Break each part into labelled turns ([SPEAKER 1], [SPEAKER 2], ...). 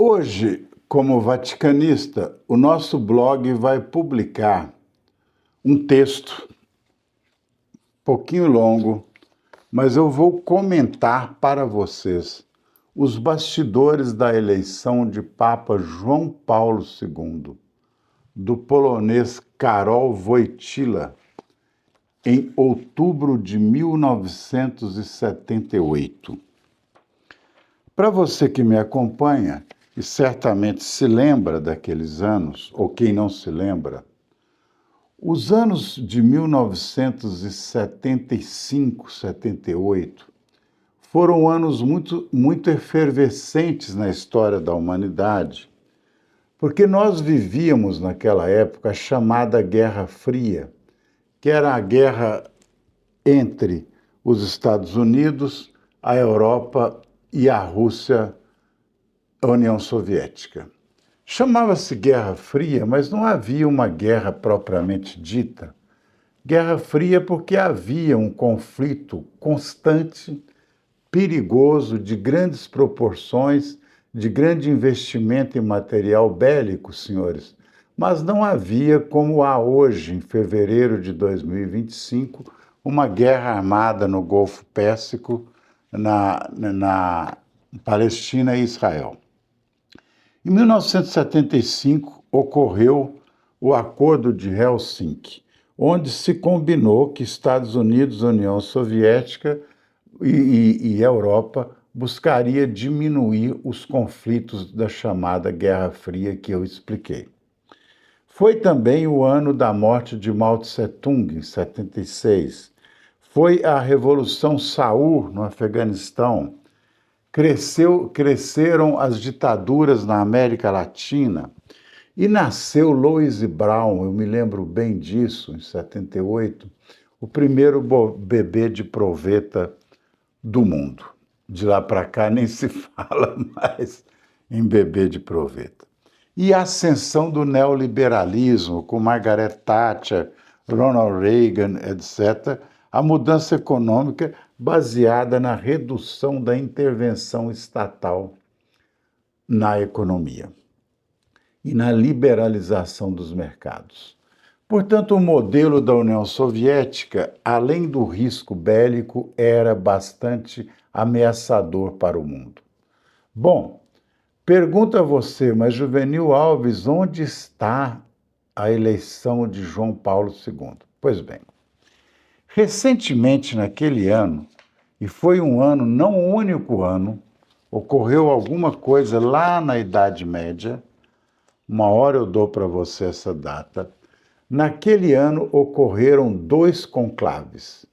[SPEAKER 1] Hoje, como vaticanista, o nosso blog vai publicar um texto, um pouquinho longo, mas eu vou comentar para vocês os bastidores da eleição de Papa João Paulo II, do polonês Karol Wojtyła, em outubro de 1978. Para você que me acompanha e certamente se lembra daqueles anos, ou quem não se lembra, os anos de 1975, 78 foram anos muito efervescentes na história da humanidade, porque nós vivíamos naquela época a chamada Guerra Fria, que era a guerra entre os Estados Unidos, a Europa e a Rússia, a União Soviética. Chamava-se Guerra Fria, mas não havia uma guerra propriamente dita. Guerra Fria porque havia um conflito constante, perigoso, de grandes proporções, de grande investimento em material bélico, senhores. Mas não havia, como há hoje, em fevereiro de 2025, uma guerra armada no Golfo Pérsico, na Palestina e Israel. Em 1975, ocorreu o Acordo de Helsinki, onde se combinou que Estados Unidos, União Soviética e Europa buscaria diminuir os conflitos da chamada Guerra Fria que eu expliquei. Foi também o ano da morte de Mao Tse-tung, em 76. Foi a Revolução Saur, no Afeganistão. Cresceram as ditaduras na América Latina e nasceu Louis Brown, eu me lembro bem disso, em 78, o primeiro bebê de proveta do mundo. De lá para cá nem se fala mais em bebê de proveta. E a ascensão do neoliberalismo, com Margaret Thatcher, Ronald Reagan, etc., a mudança econômica baseada na redução da intervenção estatal na economia e na liberalização dos mercados. Portanto, o modelo da União Soviética, além do risco bélico, era bastante ameaçador para o mundo. Bom, pergunto a você, mas Juvenil Alves, onde está a eleição de João Paulo II? Pois bem, recentemente, naquele ano, e foi um ano, não o único ano, ocorreu alguma coisa lá na Idade Média, uma hora eu dou para você essa data. Naquele ano ocorreram 2 conclaves.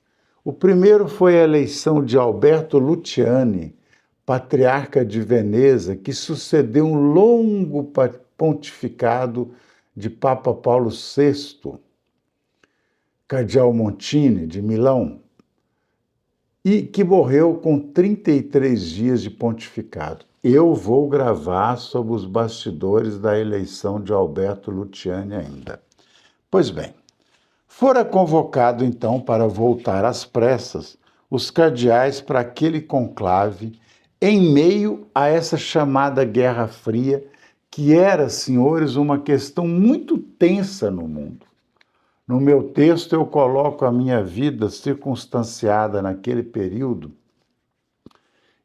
[SPEAKER 1] O primeiro foi a eleição de Alberto Luciani, patriarca de Veneza, que sucedeu um longo pontificado de Papa Paulo VI, Cardeal Montini, de Milão, e que morreu com 33 dias de pontificado. Eu vou gravar sobre os bastidores da eleição de Alberto Luciani ainda. Pois bem, fora convocado então para voltar às pressas os cardeais para aquele conclave em meio a essa chamada Guerra Fria, que era, senhores, uma questão muito tensa no mundo. No meu texto eu coloco a minha vida circunstanciada naquele período.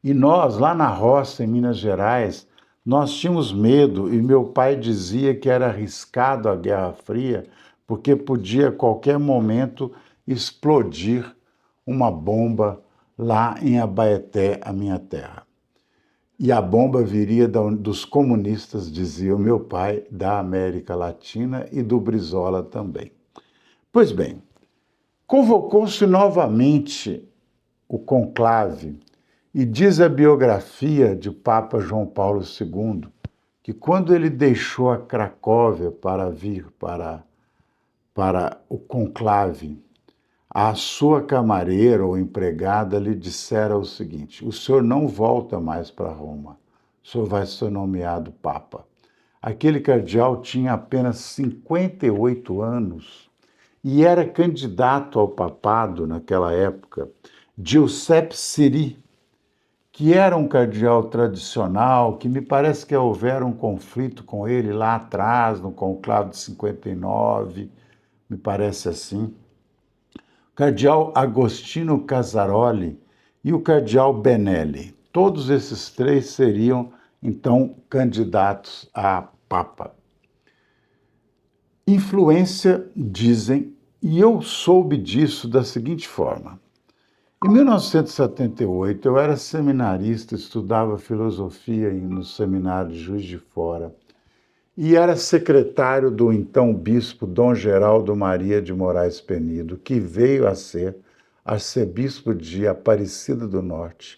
[SPEAKER 1] E nós, lá na roça, em Minas Gerais, nós tínhamos medo e meu pai dizia que era arriscado a Guerra Fria porque podia a qualquer momento explodir uma bomba lá em Abaeté, a minha terra. E a bomba viria dos comunistas, dizia o meu pai, da América Latina e do Brizola também. Pois bem, convocou-se novamente o conclave e diz a biografia de Papa João Paulo II que quando ele deixou a Cracóvia para vir para o conclave, a sua camareira ou empregada lhe dissera o seguinte: o senhor não volta mais para Roma, o senhor vai ser nomeado Papa. Aquele cardeal tinha apenas 58 anos e era candidato ao papado naquela época, Giuseppe Siri, que era um cardeal tradicional, que me parece que houver um conflito com ele lá atrás, no conclave de 59, me parece assim. O cardeal Agostino Casaroli e o cardeal Benelli. Todos esses três seriam, então, candidatos a papa. Influência, dizem, e eu soube disso da seguinte forma. Em 1978, eu era seminarista, estudava filosofia no seminário de Juiz de Fora e era secretário do então bispo Dom Geraldo Maria de Moraes Penido, que veio a ser arcebispo de Aparecida do Norte.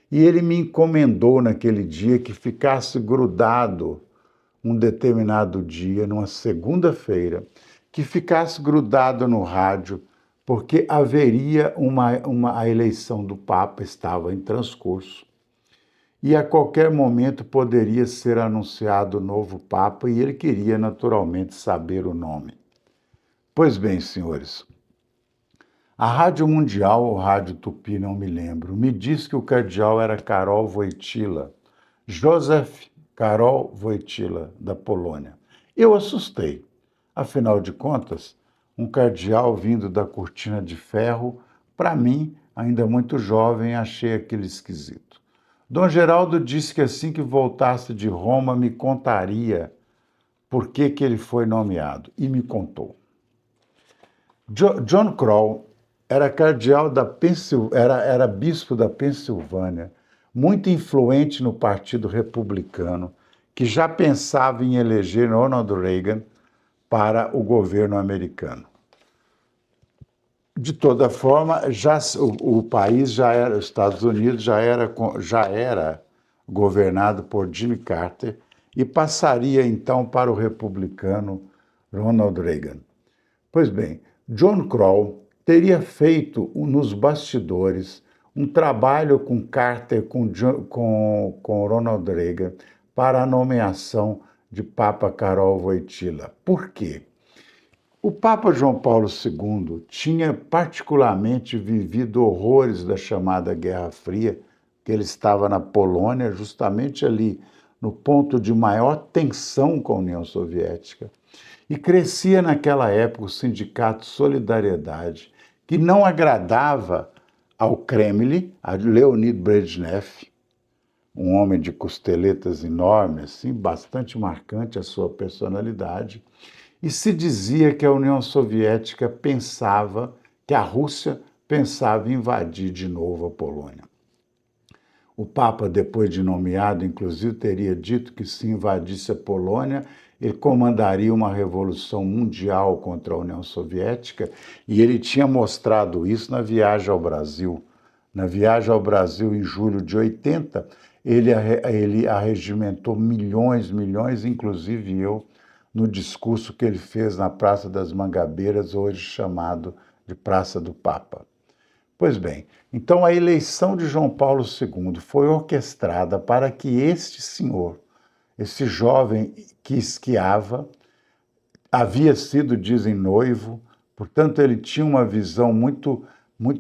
[SPEAKER 1] E ele me encomendou naquele dia que ficasse grudado um determinado dia, numa segunda-feira, que ficasse grudado no rádio, porque haveria a eleição do Papa, estava em transcurso, e a qualquer momento poderia ser anunciado o novo Papa, e ele queria naturalmente saber o nome. Pois bem, senhores, a Rádio Mundial, ou Rádio Tupi, não me lembro, me disse que o cardeal era Karol Wojtyła, Józef Karol Wojtyła, da Polônia. Eu assustei. Afinal de contas, um cardeal vindo da cortina de ferro, para mim, ainda muito jovem, achei aquilo esquisito. Dom Geraldo disse que assim que voltasse de Roma me contaria por que ele foi nomeado, e me contou. John Crow era cardeal era bispo da Pensilvânia, muito influente no Partido Republicano, que já pensava em eleger Ronald Reagan para o governo americano. De toda forma, o país já era, os Estados Unidos já era governado por Jimmy Carter e passaria então para o republicano Ronald Reagan. Pois bem, John Crow teria feito nos bastidores um trabalho com Carter, com Ronald Reagan, para a nomeação de Papa Karol Wojtyła. Por quê? O Papa João Paulo II tinha particularmente vivido horrores da chamada Guerra Fria, que ele estava na Polônia, justamente ali no ponto de maior tensão com a União Soviética. E crescia naquela época o sindicato Solidariedade, que não agradava ao Kremlin, a Leonid Brezhnev, um homem de costeletas enormes, assim, bastante marcante a sua personalidade, e se dizia que a União Soviética pensava, que a Rússia pensava em invadir de novo a Polônia. O Papa, depois de nomeado, inclusive, teria dito que se invadisse a Polônia, ele comandaria uma revolução mundial contra a União Soviética, e ele tinha mostrado isso na viagem ao Brasil. Na viagem ao Brasil, em julho de 80, ele arregimentou milhões, inclusive eu, no discurso que ele fez na Praça das Mangabeiras, hoje chamado de Praça do Papa. Pois bem, então a eleição de João Paulo II foi orquestrada para que este senhor, esse jovem que esquiava, havia sido, dizem, noivo, portanto ele tinha uma visão muito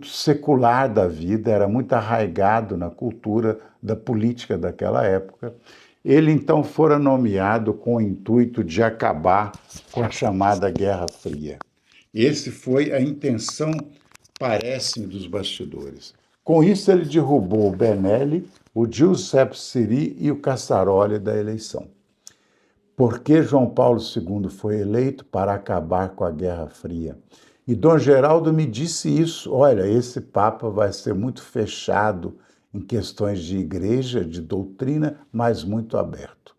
[SPEAKER 1] secular da vida, era muito arraigado na cultura da política daquela época. Ele então fora nomeado com o intuito de acabar com a chamada Guerra Fria. Esse foi a intenção, parece-me, dos bastidores. Com isso, ele derrubou o Benelli, o Giuseppe Siri e o Casaroli da eleição. Porque João Paulo II foi eleito para acabar com a Guerra Fria. E Dom Geraldo me disse isso: olha, esse Papa vai ser muito fechado em questões de igreja, de doutrina, mas muito aberto.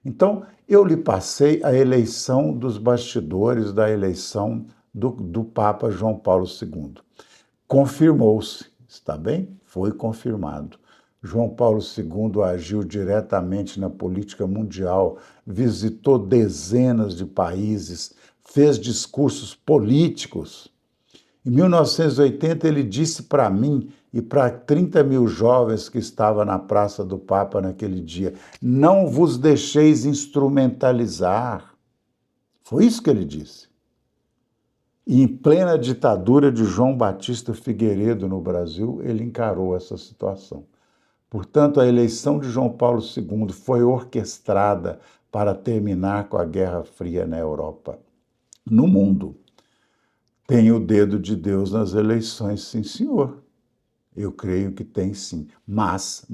[SPEAKER 1] Então, eu lhe passei a eleição dos bastidores da eleição do Papa João Paulo II. Confirmou-se, está bem? Foi confirmado. João Paulo II agiu diretamente na política mundial, visitou dezenas de países, fez discursos políticos. Em 1980, ele disse para mim e para 30 mil jovens que estavam na Praça do Papa naquele dia: não vos deixeis instrumentalizar. Foi isso que ele disse. E em plena ditadura de João Batista Figueiredo no Brasil, ele encarou essa situação. Portanto, a eleição de João Paulo II foi orquestrada para terminar com a Guerra Fria na Europa. No mundo, tem o dedo de Deus nas eleições, sim, senhor. Eu creio que tem sim. Mas,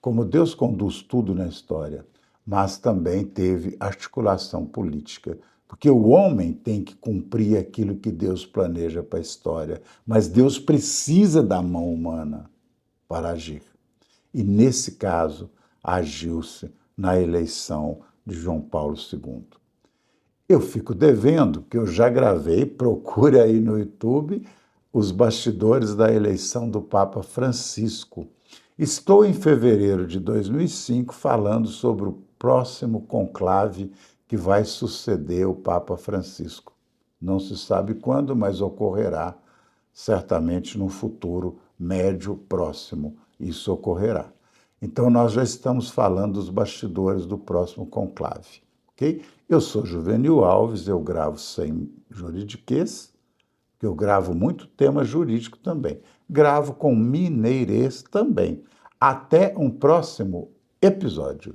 [SPEAKER 1] como Deus conduz tudo na história, mas também teve articulação política. Porque o homem tem que cumprir aquilo que Deus planeja para a história, mas Deus precisa da mão humana para agir. E, nesse caso, agiu-se na eleição de João Paulo II. Eu fico devendo, que eu já gravei, procure aí no YouTube, os bastidores da eleição do Papa Francisco. Estou em fevereiro de 2005 falando sobre o próximo conclave que vai suceder o Papa Francisco. Não se sabe quando, mas ocorrerá certamente no futuro médio próximo. Isso ocorrerá. Então, nós já estamos falando dos bastidores do próximo conclave. Okay? Eu sou Juvenil Alves, eu gravo sem juridiquês, eu gravo muito tema jurídico também. Gravo com mineirês também. Até um próximo episódio.